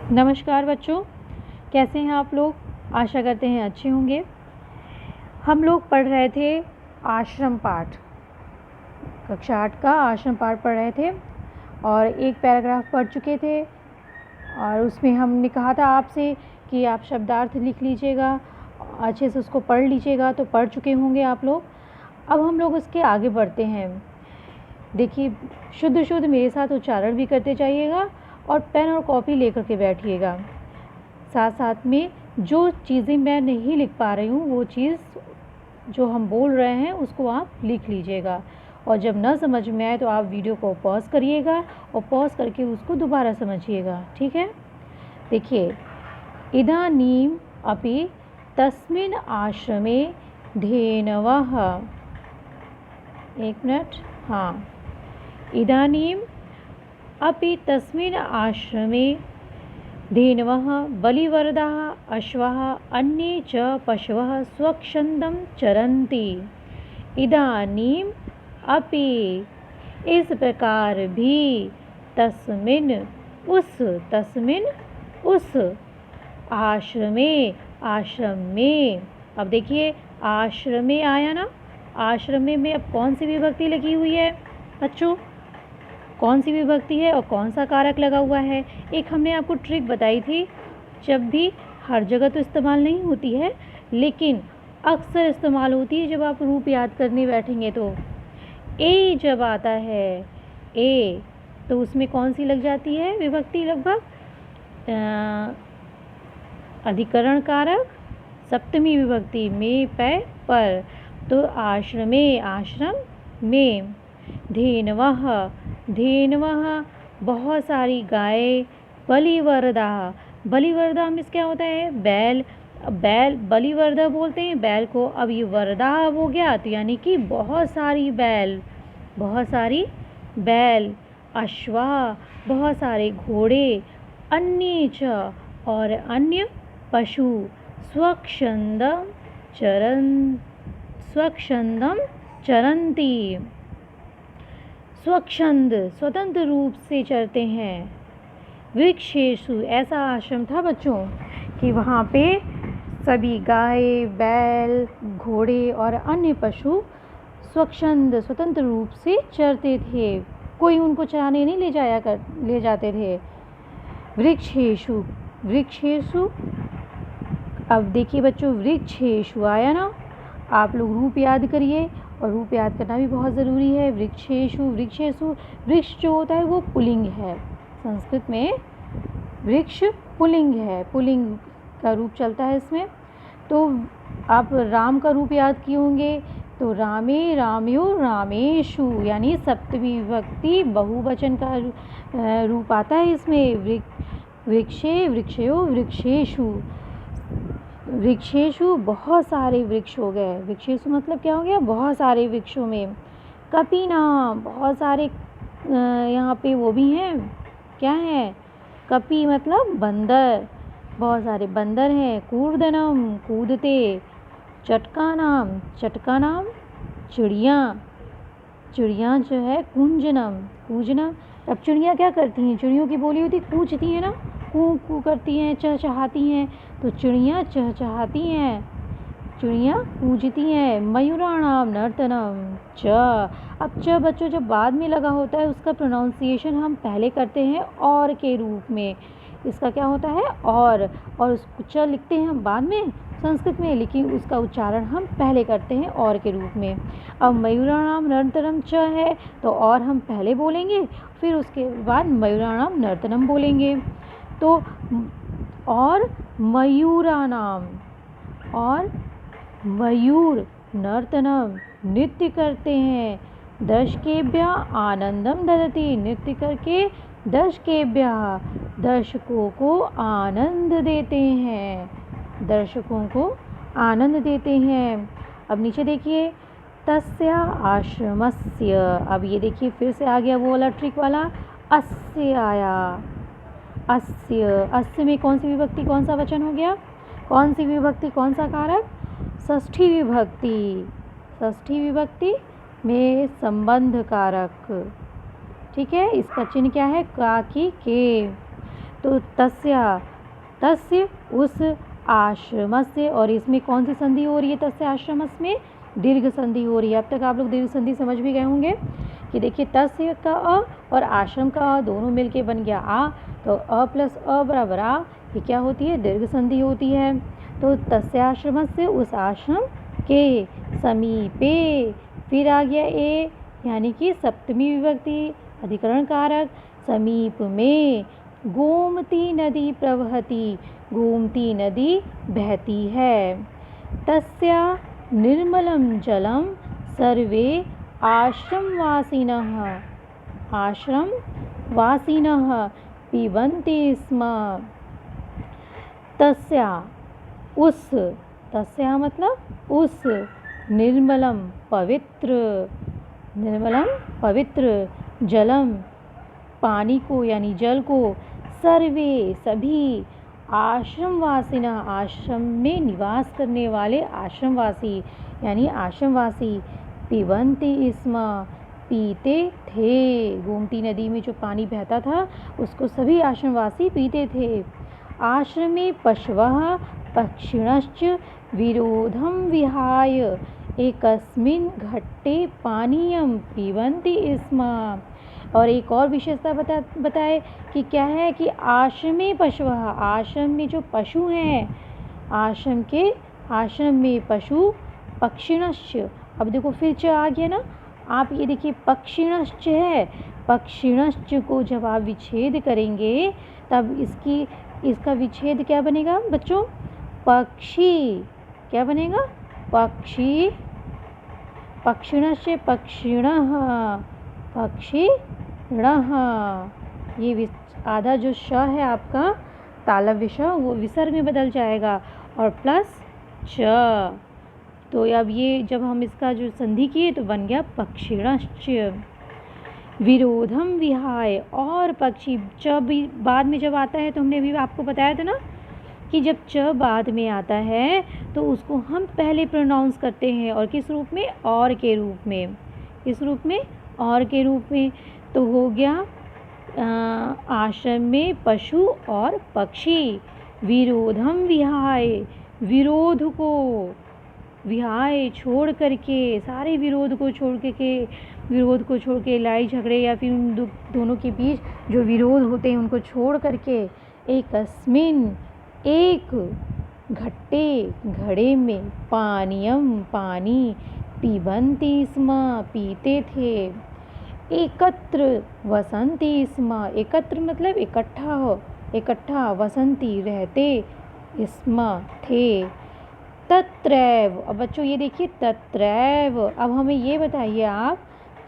नमस्कार बच्चों, कैसे हैं आप लोग। आशा करते हैं अच्छे होंगे। हम लोग पढ़ रहे थे आश्रम पाठ, कक्षा 8 का आश्रम पाठ पढ़ रहे थे और एक पैराग्राफ पढ़ चुके थे और उसमें हमने कहा था आपसे कि आप शब्दार्थ लिख लीजिएगा, अच्छे से उसको पढ़ लीजिएगा। तो पढ़ चुके होंगे आप लोग। अब हम लोग उसके आगे बढ़ते हैं। देखिए, शुद्ध शुद्ध मेरे साथ उच्चारण भी करते जाइएगा और पेन और कॉपी लेकर के बैठिएगा। साथ साथ में जो चीज़ें मैं नहीं लिख पा रही हूँ वो चीज़ जो हम बोल रहे हैं उसको आप लिख लीजिएगा। और जब न समझ में आए तो आप वीडियो को पॉज करिएगा और पॉज करके उसको दोबारा समझिएगा, ठीक है। देखिए, इदानीम अपि तस्मिन् आश्रमे धेनवः, एक मिनट, हाँ, इदानीम अपि तस्मिन् आश्रमे धेनवः बलिवर्दाः अश्वाः अन्ये च पशवः स्वच्छन्दं चरन्ति। इदानीम अपि, इस प्रकार भी, तस्मिन् उस आश्रमे, आश्रम में। अब देखिए, आश्रमे आया ना, आश्रमे में अब कौन सी विभक्ति लगी हुई है बच्चों, कौन सी विभक्ति है और कौन सा कारक लगा हुआ है। एक हमने आपको ट्रिक बताई थी, जब भी हर जगह तो इस्तेमाल नहीं होती है लेकिन अक्सर इस्तेमाल होती है जब आप रूप याद करने बैठेंगे। तो ए जब आता है, ए, तो उसमें कौन सी लग जाती है विभक्ति, लगभग अधिकरण कारक सप्तमी विभक्ति में, पे, पर। तो आश्रमे, आश्रम में। धेनवः, धेनवः बहुत सारी गाय। बलिवर्दा, बलिवर्दा में क्या होता है, बैल। बैल, बलिवर्दा बोलते हैं बैल को। अब ये वर्दा हो गया तो यानी कि बहुत सारी बैल, बहुत सारी बैल। अश्वा, बहुत सारे घोड़े। अन्य च, और अन्य पशु। स्वच्छन्दं चरन्ति, स्वच्छंद स्वतंत्र रूप से चरते हैं। वृक्षेषु, ऐसा आश्रम था बच्चों कि वहाँ पे सभी गाय, बैल, घोड़े और अन्य पशु स्वच्छंद स्वतंत्र रूप से चरते थे, कोई उनको चराने नहीं ले जाते थे। वृक्षेषु, वृक्षेषु, अब देखिए बच्चों, वृक्षेषु आया ना, आप लोग रूप याद करिए और रूप याद करना भी बहुत ज़रूरी है। वृक्षेषु, वृक्षेषु, वृक्ष जो होता है वो पुल्लिंग है, संस्कृत में वृक्ष पुल्लिंग है, पुल्लिंग का रूप चलता है इसमें। तो आप राम का रूप याद किए होंगे, तो रामे, रामयो, रामेषु, यानी सप्तमी विभक्ति बहुवचन का रूप आता है इसमें। वृक्षे, वृक्षयो, वृक्षेषु, वृक्षेषु बहुत सारे वृक्ष हो गए। वृक्षेषु मतलब क्या हो गया, बहुत सारे वृक्षों में। कपिना, बहुत सारे यहाँ पे वो भी हैं, क्या है, कपि मतलब बंदर, बहुत सारे बंदर हैं। कूर्दनम, कूदते। चटकानाम, चटकानाम चिड़िया, चिड़िया जो है। कूंजनम, कूंजनम, अब चिड़िया क्या करती हैं, चिड़ियों की बोली होती कूंजती हैं ना, कू कू करती हैं, चहचहाती हैं, तो चिड़िया चहचहाती हैं, चिड़िया कूंजती हैं। मयूराणाम नर्तनम च, अब च बच्चों जब बाद में लगा होता है उसका प्रोनाउंसिएशन हम पहले करते हैं और के रूप में। इसका क्या होता है, और उसको च लिखते हैं हम बाद में संस्कृत में, लेकिन उसका उच्चारण हम पहले करते हैं और के रूप में। अब मयूराणाम नर्तनम च है तो और हम पहले बोलेंगे, फिर उसके बाद मयूराणाम नर्तनम बोलेंगे। तो और मयूरानाम, और मयूर नर्तनम नृत्य करते हैं। दर्शकेभ्यः आनंदम ददति, नृत्य करके दर्शकेभ्यः दर्शकों को आनंद देते हैं, दर्शकों को आनंद देते हैं। अब नीचे देखिए, तस्य आश्रमस्य, अब ये देखिए फिर से आ गया वो वाला ट्रिक वाला, अस्य आया। अस्य, अस्य में कौन सी विभक्ति, कौन सा वचन हो गया, कौन सी विभक्ति, कौन सा कारक, षष्ठी विभक्ति, षष्ठी विभक्ति में संबंध कारक, ठीक है। इसका चिन्ह क्या है, का की के। तो तस्य, तस्य उस आश्रमस्य, और इसमें कौन सी संधि हो रही है तस्य आश्रमस्य में? दीर्घ संधि हो रही है। अब तक आप लोग दीर्घ संधि समझ भी गए होंगे कि देखिए तस्य का अ और आश्रम का अ दोनों मिलके बन गया आ, तो अ प्लस अ बराबर आ, ये क्या होती है? दीर्घ संधि होती है। तो तस्य आश्रमस्य उस आश्रम के समीपे, फिर आ गया ए यानी कि सप्तमी विभक्ति अधिकरण कारक, समीप में गोमती नदी प्रवहती, गोमती नदी बहती है। तस्या निर्मलं जलं सर्वे आश्रमवासिनः, आश्रमवासिनः पिबन्ति स्म। तस्या उस, तस्या मतलब उस, निर्मलम पवित्र, निर्मलम पवित्र, जलम पानी को यानी जल को, सर्वे सभी, आश्रमवासिना आश्रम में निवास करने वाले आश्रमवासी यानी आश्रमवासी, पिबन्ति स्म पीते थे, गोमती नदी में जो पानी बहता था उसको सभी आश्रमवासी पीते थे। आश्रमे पशवः पक्षिणश्च विरोधं विहाय एकस्मिन् घट्टे पानीयं पिबन्ति स्म। और एक और विशेषता बताए कि क्या है कि आश्रमे पशवः, आश्रम में जो पशु हैं, आश्रम में पशु, पक्षिणश्च, अब देखो फिर च आ गया ना, आप ये देखिए पक्षिणश्च है, पक्षिणश्च को जब आप विच्छेद करेंगे तब इसका विच्छेद क्या बनेगा बच्चों? पक्षी, क्या बनेगा? पक्षी, पक्षिणश्च पक्षिणः, पक्षिणः, ये आधा जो श है आपका तालव्य श वो विसर्ग में बदल जाएगा और प्लस च, तो अब ये जब हम इसका जो संधि किए तो बन गया पक्षिणश्च। विरोधम विहाय, और पक्षी, च भी बाद में जब आता है तो हमने अभी आपको बताया था ना कि जब च बाद में आता है तो उसको हम पहले प्रोनाउंस करते हैं, और किस रूप में? और के रूप में। किस रूप में? और के रूप में। तो हो गया आश्रम में पशु और पक्षी। विरोधम विहाय, विरोध को, विहाय छोड़ करके, सारे विरोध को छोड़ के, लड़ाई झगड़े या फिर उन दोनों के बीच जो विरोध होते हैं उनको छोड़ करके, एकस्मिन एक, घट्टे घड़े में, पानीयम पानी, पिबन्ति स्म पीते थे, एकत्र वसन्ति स्म, एकत्र मतलब इकट्ठा हो, इकट्ठा, वसन्ति रहते, स्म थे, तत्रैव। अब बच्चों ये देखिए तत्रैव, अब हमें ये बताइए आप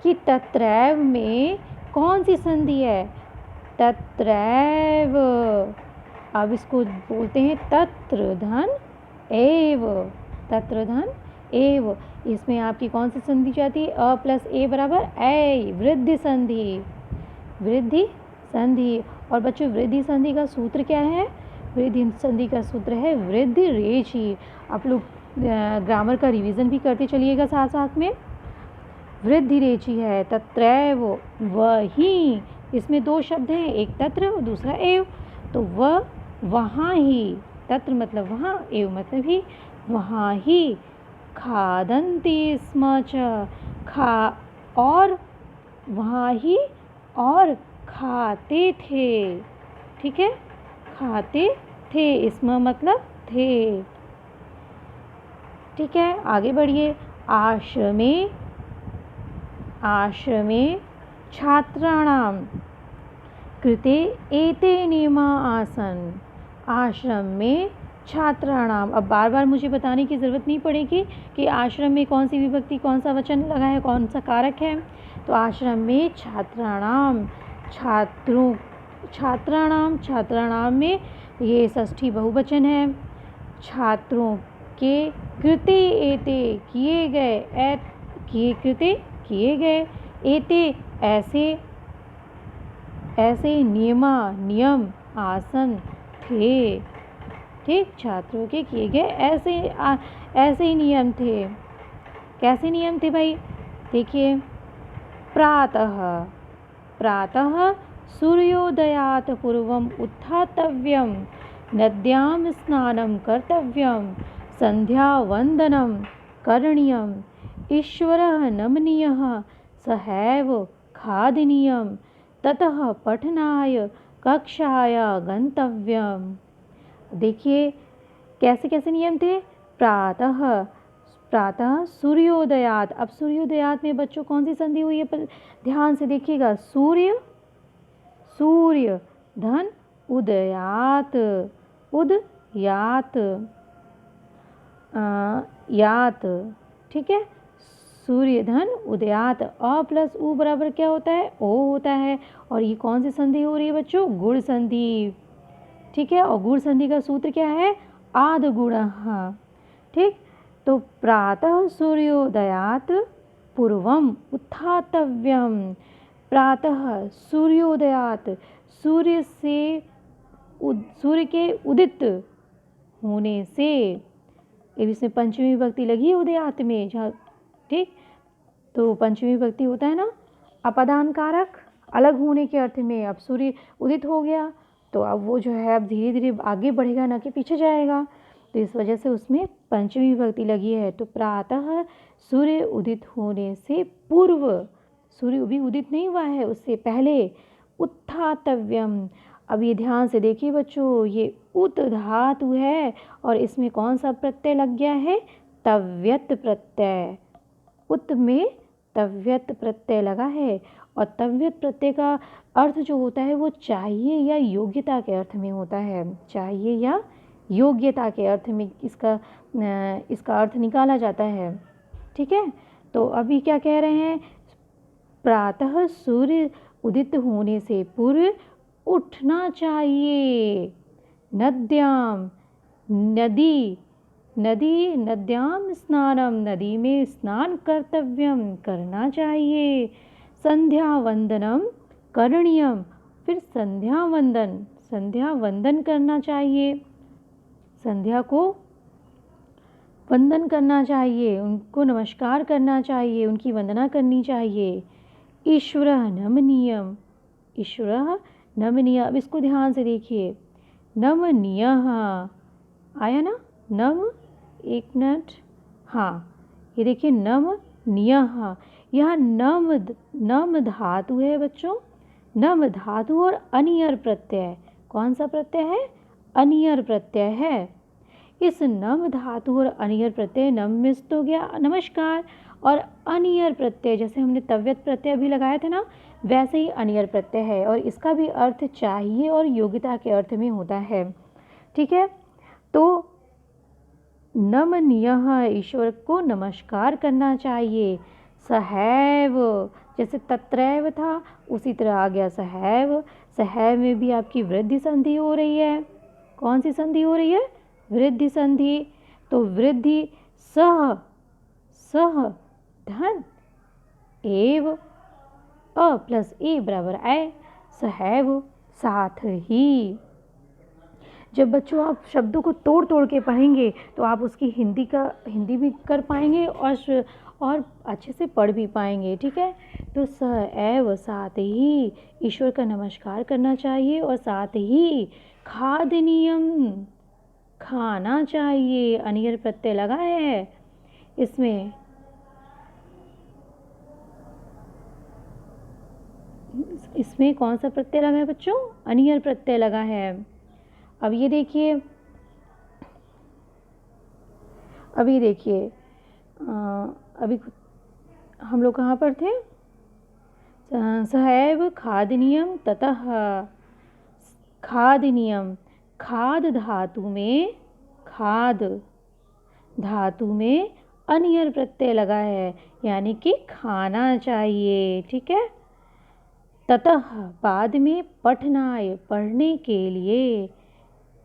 कि तत्रैव में कौन सी संधि है? तत्रैव, अब इसको बोलते हैं तत्र धन एव, तत्र धन एव, इसमें आपकी कौन सी संधि जाती है? अ प्लस ए बराबर ऐ, वृद्धि संधि, वृद्धि संधि। और बच्चों वृद्धि संधि का सूत्र क्या है? वृद्धि संधि का सूत्र है वृद्धि रेचि। आप लोग ग्रामर का रिवीजन भी करते चलिएगा साथ साथ में। वृद्धि रेचि है तत्रैव, वही, इसमें दो शब्द हैं, एक तत्र और दूसरा एव, तो वह वहाँ ही, तत्र मतलब वहाँ, एव मतलब ही, वहाँ ही, खादन्ति स्म च, खा, और वहाँ ही और खाते थे, ठीक है, खाते थे, इसमें मतलब थे, ठीक है। आगे बढ़िए। आश्रमे, आश्रमे छात्राणां कृते एते नियमा आसन, आश्रम में छात्राणाम। अब बार बार मुझे बताने की ज़रूरत नहीं पड़ेगी कि आश्रम में कौन सी विभक्ति, कौन सा वचन लगा है, कौन सा कारक है। तो आश्रम में छात्राणाम, छात्रों, छात्राणाम, छात्राणाम में ये षष्ठी बहुवचन है। छात्रों के कृते एते, किए गए, किए कृते किए गए, एते ऐसे, ऐसे, नियमा नियम, आसन थे, ठीक, छात्रों के किए गए ऐसे ऐसे ही नियम थे। कैसे नियम थे भाई? देखिए, प्रातः, प्रातः सूर्योदयात् पूर्वम् उत्थातव्यं, नद्यां स्नानं कर्तव्यं, संध्यावन्दनं करणीयम्, ईश्वरः नमनीयः, सहैव खादनीयं, ततः पठनाय कक्षाया गंतव्यम। देखिए कैसे कैसे नियम थे। प्रातः, प्रातः सूर्योदयात। अब सूर्योदयात में बच्चों कौन सी संधि हुई है, ध्यान से देखिएगा। सूर्य, सूर्य धन उदयात, उदयात, यात, ठीक है। सूर्य धन उदयात, अ प्लस उ बराबर क्या होता है, ओ होता है। और ये कौन सी संधि हो रही है बच्चों, गुण संधि, ठीक है। और गुण संधि का सूत्र क्या है, आद गुणः, ठीक। तो प्रातः सूर्योदयात पूर्वम उत्थातव्यम, प्रातः सूर्योदयात, सूर्य से सूर्य के उदित होने से, इसमें पंचमी विभक्ति लगी है उदयात में, जहाँ, ठीक। तो पंचमी विभक्ति होता है ना अपादान कारक, अलग होने के अर्थ में। अब सूर्य उदित हो गया तो अब वो जो है अब धीरे धीरे आगे बढ़ेगा, ना कि पीछे जाएगा। तो इस वजह से उसमें पंचमी विभक्ति लगी है। तो प्रातः सूर्य उदित होने से पूर्व, सूर्य भी उदित नहीं हुआ है, उससे पहले, उत्थातव्यम। अब ये ध्यान से देखिए बच्चों, ये उत धातु है और इसमें कौन सा प्रत्यय लग गया है, तव्यत प्रत्यय। उत में तव्यत प्रत्यय लगा है। और तव्यत प्रत्यय का अर्थ जो होता है वो चाहिए या योग्यता के अर्थ में होता है, चाहिए या योग्यता के अर्थ में इसका अर्थ निकाला जाता है, ठीक है। तो अभी क्या कह रहे हैं, प्रातः सूर्य उदित होने से पूर्व उठना चाहिए, नद्याम, नदी, नदी, नद्याम स्नानम, नदी में स्नान कर्तव्यम, करना चाहिए, संध्या वंदनम करणीयम, फिर संध्या वंदन, संध्या वंदन करना चाहिए, संध्या को वंदन करना चाहिए, उनको नमस्कार करना चाहिए, उनकी वंदना करनी चाहिए। ईश्वरः नमनीयम, ईश्वरः नमनीय। अब इसको ध्यान से देखिए, नमनीयः आया ना, नम, एक मिनट, हाँ ये देखिए नमनीयः, यह नम धातु है बच्चों, नम धातु और अनियर प्रत्यय, कौन सा प्रत्यय है, अनियर प्रत्यय है। इस नम धातु और अनियर प्रत्यय, नम में हो गया नमस्कार, और अनियर प्रत्यय जैसे हमने तव्यत प्रत्यय भी लगाए थे ना, वैसे ही अनियर प्रत्यय है और इसका भी अर्थ चाहिए और योग्यता के अर्थ में होता है, ठीक है। तो नमनीयः, ईश्वर को नमस्कार करना चाहिए। सहैव, जैसे तत्रैव था उसी तरह आ गया सहैव। सहैव में भी आपकी वृद्धि संधि हो रही है, कौन सी संधि हो रही है, वृद्धि संधि। तो वृद्धि सह, सह धन एव, अ प्लस ए बराबर आए, सहैव साथ ही। जब बच्चों आप शब्दों को तोड़ तोड़ के पढ़ेंगे तो आप उसकी हिंदी भी कर पाएंगे और अच्छे से पढ़ भी पाएंगे, ठीक है। तो सहैव साथ ही ईश्वर का नमस्कार करना चाहिए और साथ ही खादनीयम, खाना चाहिए, अनियर प्रत्यय लगा है इसमें, इसमें कौन सा प्रत्यय लगा है बच्चों, अनियर प्रत्यय लगा है। अब ये देखिए, अभी देखिए अभी हम लोग कहाँ पर थे, सहैव खादनीयम, ततः खादनीयम, खाद धातु में, खाद धातु में अनियर प्रत्यय लगा है, यानी कि खाना चाहिए, ठीक है। ततः बाद में पठनाय, पढ़ने के लिए,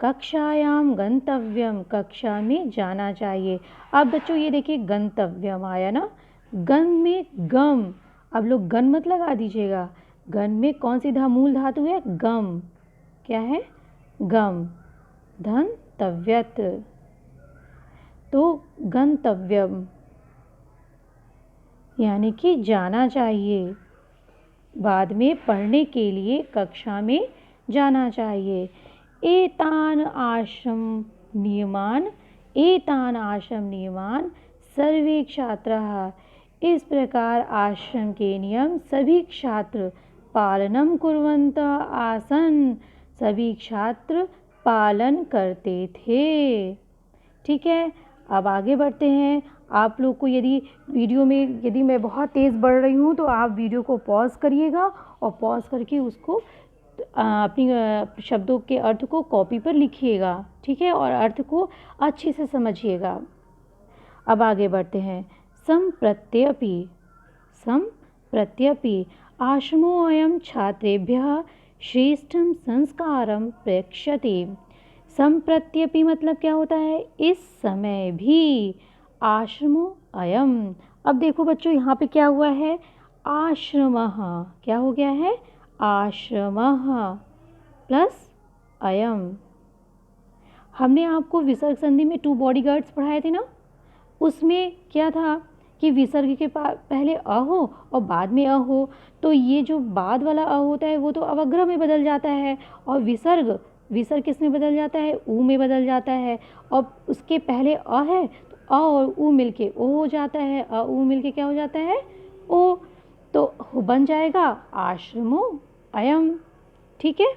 कक्षायाम गंतव्यम, कक्षा में जाना चाहिए। अब बच्चों ये देखिए गंतव्यम आया ना, गन में गम, अब लोग गन मत लगा दीजिएगा, गन में कौन सी मूल धातु है, गम, क्या है, गम, धन तव्यत, तो गंतव्यम यानी कि जाना चाहिए, बाद में पढ़ने के लिए कक्षा में जाना चाहिए। एतान आश्रम नियमान सर्वे छात्राः, इस प्रकार आश्रम के नियम सभी छात्र पालनम कुर्वन्तः आसन्, सभी छात्र पालन करते थे। ठीक है, अब आगे बढ़ते हैं। आप लोग को यदि मैं बहुत तेज़ बढ़ रही हूँ तो आप वीडियो को पॉज करिएगा और पॉज करके उसको अपनी शब्दों के अर्थ को कॉपी पर लिखिएगा। ठीक है, और अर्थ को अच्छे से समझिएगा। अब आगे बढ़ते हैं। सम्प्रत्यपि आश्रमोऽयं छात्रेभ्यः श्रेष्ठं संस्कारं प्रयच्छति। सम्प्रत्यपि मतलब क्या होता है? इस समय भी। आश्रमो अयम, अब देखो बच्चों यहाँ पे क्या हुआ है? आश्रमः, क्या हो गया है? आश्रमः प्लस अयम। हमने आपको विसर्ग संधि में 2 बॉडीगार्ड्स पढ़ाए थे ना, उसमें क्या था कि विसर्ग के पहले अ हो और बाद में अ हो, तो ये जो बाद वाला अ होता है वो तो अवग्रह में बदल जाता है, और विसर्ग किस में बदल जाता है? ऊ में बदल जाता है। और उसके पहले अ है तो अ और ऊ मिलके ओ हो जाता है, अ ऊ मिलके क्या हो जाता है? ओ। तो बन जाएगा आश्रमो अयम। ठीक है,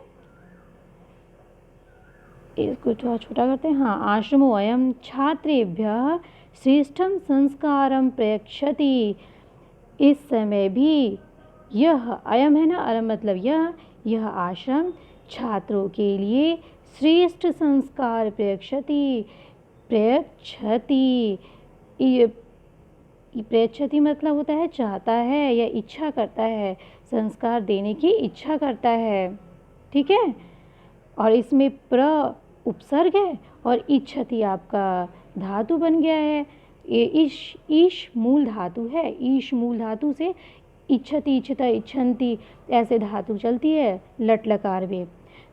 इसको थोड़ा छोटा करते हैं। हाँ, आश्रमो अयम छात्रेभ्यः श्रेष्ठम संस्कारम प्रयच्छति। इस समय भी यह, अयम है ना, अयम मतलब यह आश्रम छात्रों के लिए श्रेष्ठ संस्कार प्रयच्छति मतलब होता है चाहता है या इच्छा करता है, संस्कार देने की इच्छा करता है। ठीक है, और इसमें प्र उपसर्ग है और इच्छति आपका धातु बन गया है। ये ईश मूल धातु है। ईश मूल धातु से इच्छति, इच्छता, इच्छन्ति ऐसे धातु चलती है लट लकार में।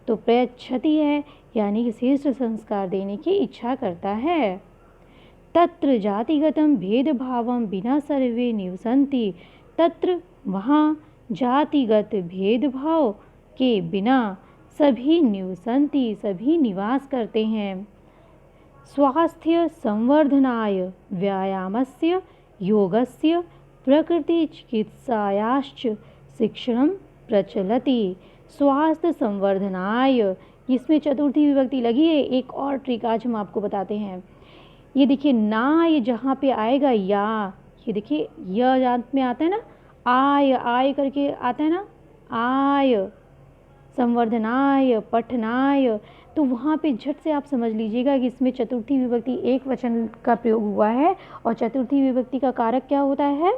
तो प्रयच्छति है यानी कि श्रेष्ठ संस्कार देने की इच्छा करता है। तत्र जातिगतं भेदभावं विना सर्वे निवसन्ति। तत्र वहाँ जातिगत भेदभाव के बिना सभी निवसन्ति, सभी निवास करते हैं। स्वास्थ्य संवर्धनाय व्यायामस्य योगस्य प्रकृति चिकित्सायाश्च शिक्षणं प्रचलति। स्वास्थ्य संवर्धनाय, इसमें चतुर्थी विभक्ति लगी है। एक और ट्रिक आज हम आपको बताते हैं। ये देखिए ना, ये जहाँ पे आएगा या, ये देखिए य जात में आता है ना, आय करके आता है ना, आय संवर्धनाय पठनाय, तो वहाँ पे झट से आप समझ लीजिएगा कि इसमें चतुर्थी विभक्ति एक वचन का प्रयोग हुआ है। और चतुर्थी विभक्ति का कारक क्या होता है?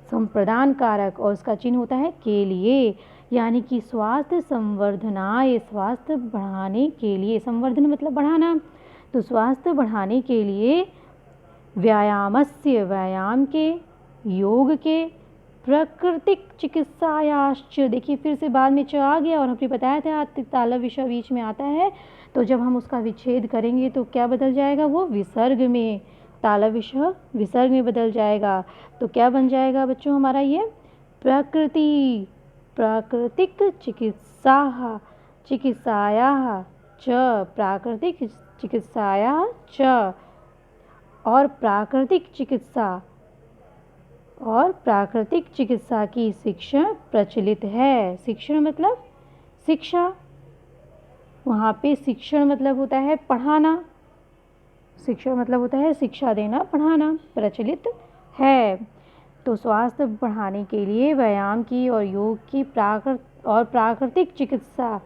संप्रदान कारक, और उसका चिन्ह होता है के लिए। यानी कि स्वास्थ्य संवर्धनाय, स्वास्थ्य बढ़ाने के लिए, संवर्धन मतलब बढ़ाना, तो स्वास्थ्य बढ़ाने के लिए व्यायामस्य, व्यायाम के, योग के, प्राकृतिक चिकित्सायाश्च, देखिए फिर से बाद में च आ गया और हमने बताया था तालव्य विषय बीच में आता है, तो जब हम उसका विच्छेद करेंगे तो क्या बदल जाएगा? वो विसर्ग में, तालव्य विषय विसर्ग में बदल जाएगा। तो क्या बन जाएगा बच्चों हमारा? ये प्राकृतिक चिकित्सायाः च, प्राकृतिक चिकित्सायाः च, और प्राकृतिक चिकित्सा की शिक्षण प्रचलित है। शिक्षण मतलब शिक्षा, वहाँ पे शिक्षण मतलब होता है पढ़ाना, शिक्षण मतलब होता है शिक्षा देना, पढ़ाना, प्रचलित है। तो स्वास्थ्य बढ़ाने के लिए व्यायाम की और योग की और प्राकृतिक चिकित्सा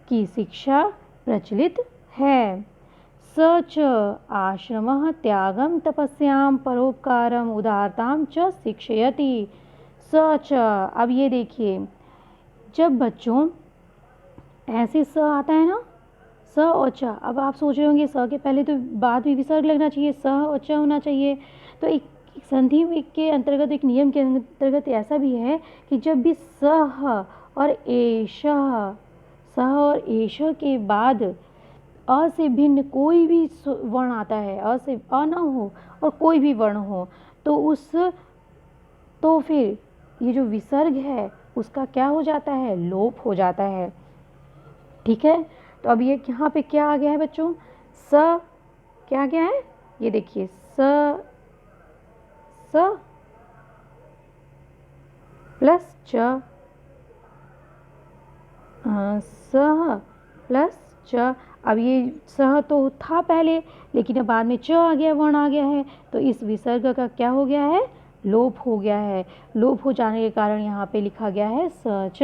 की शिक्षा प्रचलित है। स च आश्रमः त्यागं तपस्यां परोपकारं उदारतां च शिक्षयति। स च, अब ये देखिए जब बच्चों ऐसे स आता है ना, स और च, अब आप सोच रहे होंगे स के पहले तो बाद में विसर्ग लगना चाहिए, स और च होना चाहिए। तो एक संधि के अंतर्गत, एक नियम के अंतर्गत ऐसा भी है कि जब भी सह और एषः, सह और एषः के बाद अ से भिन्न कोई भी वर्ण आता है, अ से अ ना हो और कोई भी वर्ण हो, तो फिर ये जो विसर्ग है उसका क्या हो जाता है, लोप हो जाता है। ठीक है, तो अब ये यहाँ पे क्या आ गया है बच्चों, स क्या आ गया है, ये देखिए स प्लस च, सह प्लस च। अब ये सह तो था पहले, लेकिन अब बाद में च आ गया, वर्ण आ गया है, तो इस विसर्ग का क्या हो गया है, लोप हो गया है। लोप हो जाने के कारण यहाँ पे लिखा गया है स च।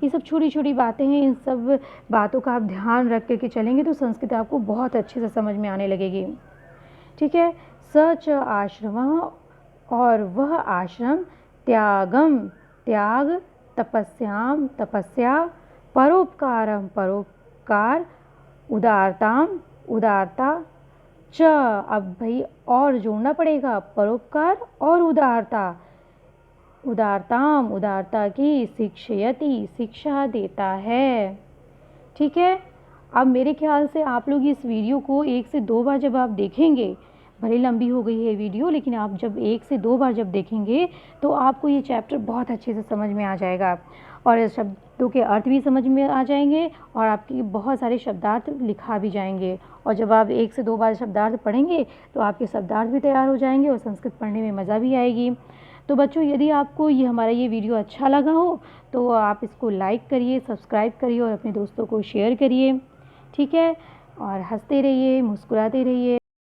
ये सब छोटी छोटी बातें हैं, इन सब बातों का आप ध्यान रख करके चलेंगे तो संस्कृत आपको बहुत अच्छे से समझ में आने लगेगी। ठीक है, स च आश्रमः, और वह आश्रम, त्यागम त्याग, तपस्याम तपस्या, परोपकारम परोपकार, उदारताम उदारता च। अब भाई और जोड़ना पड़ेगा, परोपकार और उदारता, उदारताम उदारता की, शिक्षयति शिक्षा देता है। ठीक है, अब मेरे ख्याल से आप लोग इस वीडियो को 1 से 2 बार जब आप देखेंगे, भले लंबी हो गई है वीडियो, लेकिन आप जब 1 से 2 बार जब देखेंगे तो आपको ये चैप्टर बहुत अच्छे से समझ में आ जाएगा, और शब्दों के अर्थ भी समझ में आ जाएंगे, और आपके बहुत सारे शब्दार्थ लिखा भी जाएंगे। और जब आप 1 से 2 बार शब्दार्थ पढ़ेंगे तो आपके शब्दार्थ भी तैयार हो जाएंगे और संस्कृत पढ़ने में मज़ा भी आएगी। तो बच्चों, यदि आपको ये हमारा ये वीडियो अच्छा लगा हो तो आप इसको लाइक करिए, सब्सक्राइब करिए और अपने दोस्तों को शेयर करिए। ठीक है, और हंसते रहिए, मुस्कुराते रहिए।